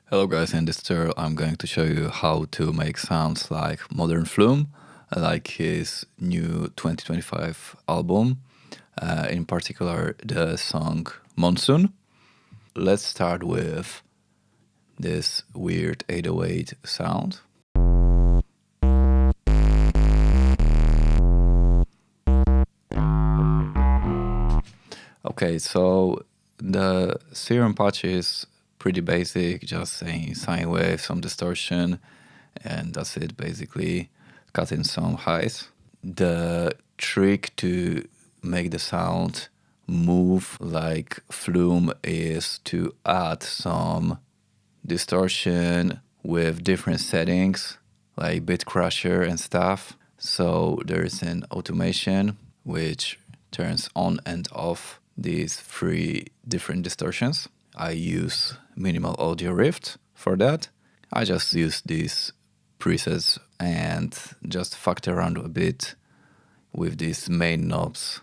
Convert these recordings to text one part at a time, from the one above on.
Hello guys, in this tutorial I'm going to show you how to make sounds like modern Flume, like his new 2025 album, in particular the song Monsoon. Let's start with this weird 808 sound. Okay, so the Serum patch is pretty basic, just a sine wave, some distortion, and that's it basically. Cut in some highs. The trick to make the sound move like Flume is to add some distortion with different settings like bit crusher and stuff. So there's an automation which turns on and off these three different distortions. I use minimal audio rift for that. I just use these presets and just fucked around a bit with these main knobs,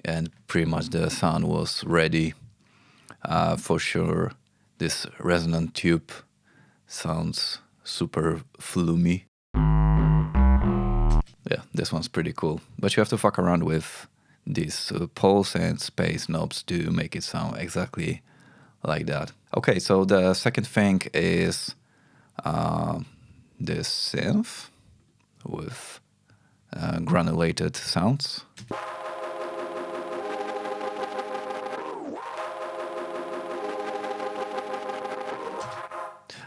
and pretty much the sound was ready. For sure this resonant tube sounds super flumey. Yeah, this one's pretty cool, but you have to fuck around with these pulse and space knobs to make it sound exactly like that. Okay, so the second thing is this synth with granulated sounds.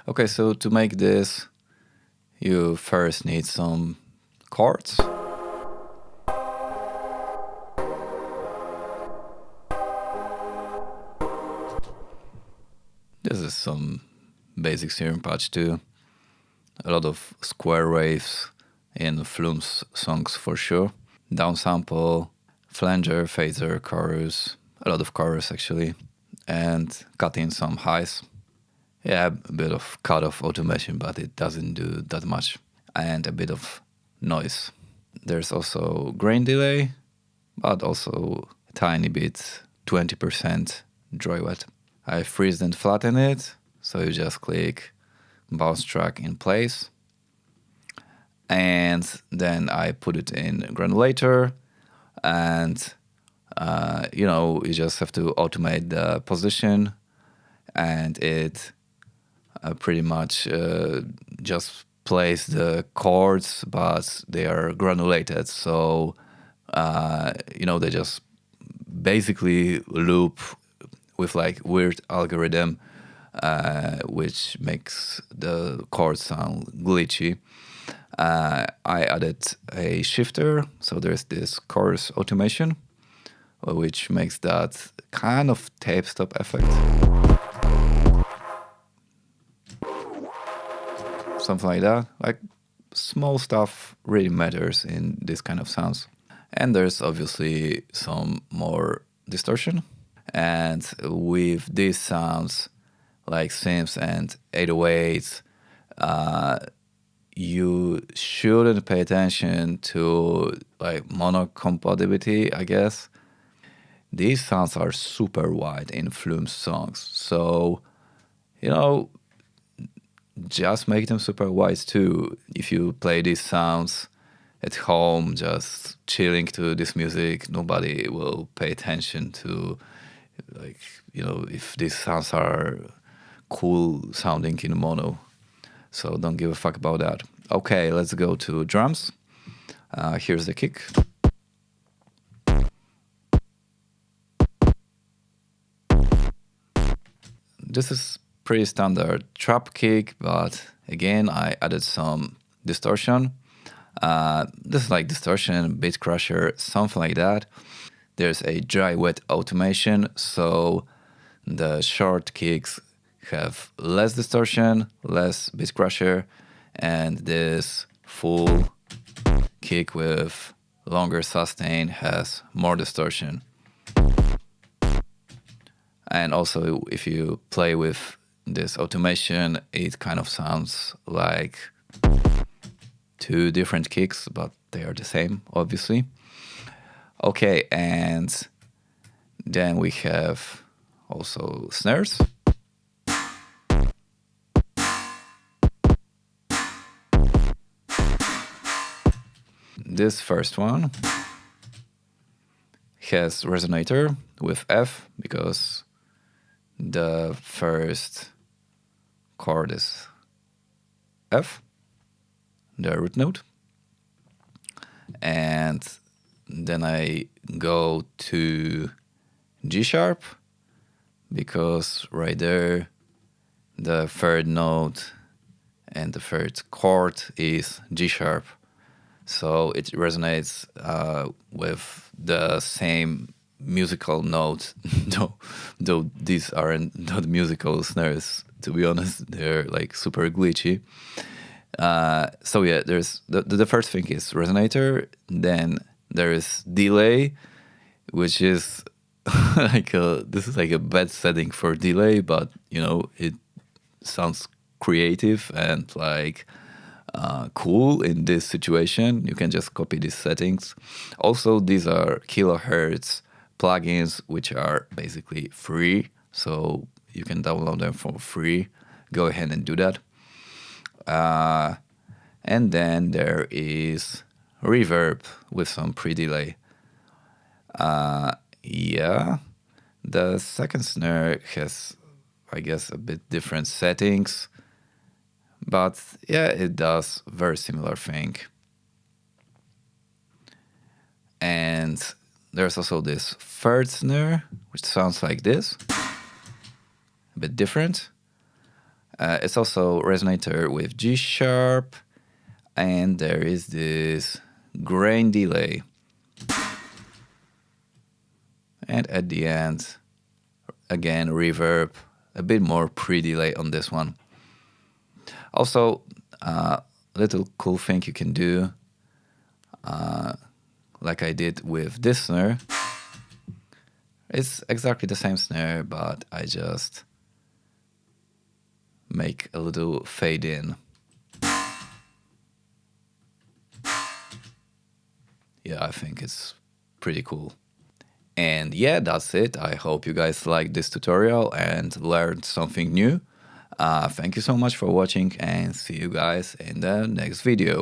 Okay, so to make this, you first need some chords. This is some basic Serum patch too. A lot of square waves in Flume's songs for sure. Downsample, flanger, phaser, chorus, a lot of chorus actually, and cut in some highs. Yeah, a bit of cut-off automation, but it doesn't do that much. And a bit of noise. There's also grain delay, but also a tiny bit, 20% dry wet. I freeze and flatten it, so you just click bounce track in place. And then I put it in Granulator, and you just have to automate the position, and it pretty much just plays the chords, but they are granulated, so they just basically loop with like weird algorithm, which makes the chords sound glitchy. I added a shifter, so there's this chorus automation, which makes that kind of tape stop effect. Something like that. Like, small stuff really matters in this kind of sounds. And there's obviously some more distortion. And with these sounds, like synths and 808s, you shouldn't pay attention to like mono compatibility, I guess. These sounds are super wide in Flume's songs, so just make them super wide too. If you play these sounds at home, just chilling to this music, nobody will pay attention to, if these sounds are cool sounding in mono. So don't give a fuck about that. Okay, let's go to drums. Here's the kick. This is pretty standard trap kick, but again, I added some distortion. This is like distortion, bit crusher, something like that. There's a dry wet automation, so the short kicks have less distortion, less bit crusher, and this full kick with longer sustain has more distortion. And also, if you play with this automation, it kind of sounds like two different kicks, but they are the same, obviously. Okay, and then we have also snares. this first one has resonator with F because the first chord is F, the root note. And then I go to G sharp because right there the third note and the third chord is G sharp. So it resonates with the same musical note, though these aren't not musical snares, to be honest. They're like super glitchy. So yeah, there's the first thing is resonator, then there is delay, which is this is like a bad setting for delay, but you know, it sounds creative and like cool in this situation. You can just copy these settings. Also, these are kilohertz plugins, which are basically free, so you can download them for free. Go ahead and do that. And then there is reverb with some pre-delay. Yeah, the second snare has, I guess, a bit different settings, but yeah, it does very similar thing. And there's also this third snare, which sounds like this, a bit different. It's also resonator with G sharp, and there is this grain delay. And at the end, again, reverb, a bit more pre-delay on this one. Also, a little cool thing you can do, like I did with this snare. It's exactly the same snare, but I just make a little fade in. Yeah, I think it's pretty cool. And yeah, that's it. I hope you guys liked this tutorial and learned something new. Thank you so much for watching, and see you guys in the next video.